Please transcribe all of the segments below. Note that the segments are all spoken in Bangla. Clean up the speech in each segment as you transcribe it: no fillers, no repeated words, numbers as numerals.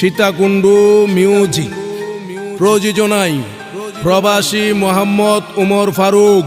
সীতাকুণ্ডু মিউজিক। প্রযোজনায় প্রবাসী মোহাম্মদ উমর ফারুক।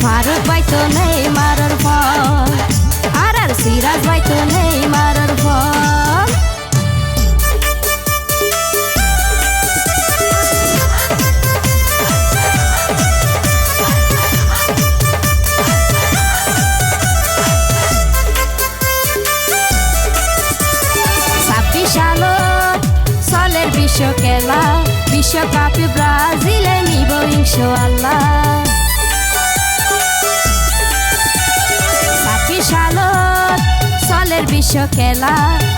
ফারুক বাইতো নেইমারের ফল, আর সিরাজ বাইতো নেইমারের ফল। সালত চলের বিশ্ব খেলা, বিশ্বকাপে ব্রাজিলে নিব ইনশাআল্লাহ। সালত চলের বিশ্ব খেলা,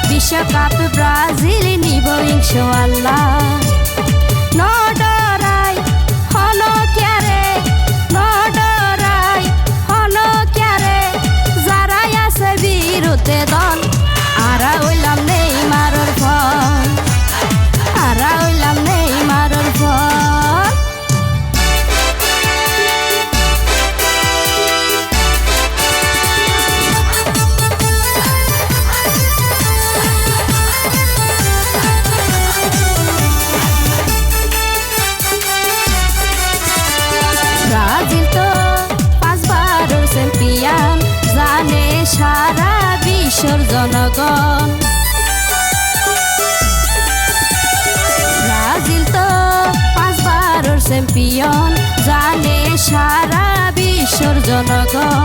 বিশ্বকাপ ব্রাজিল নিব ইনশাআল্লাহ। নডরাই হন ক্যারে, নডরাই হন ক্যারে, যারাই আছে বিরুদ্ধে দল, আরা হইলাম নেইমারের ফল, আরা হইলাম নেইমারের ফল। ব্রাজিল তো 5 বারের চ্যাম্পিয়ন, জানে সারা বিশ্বর জনগণ। ব্রাজিল তো 5 বারের চ্যাম্পিয়ন, জানে সারা বিশ্বর জনগণ।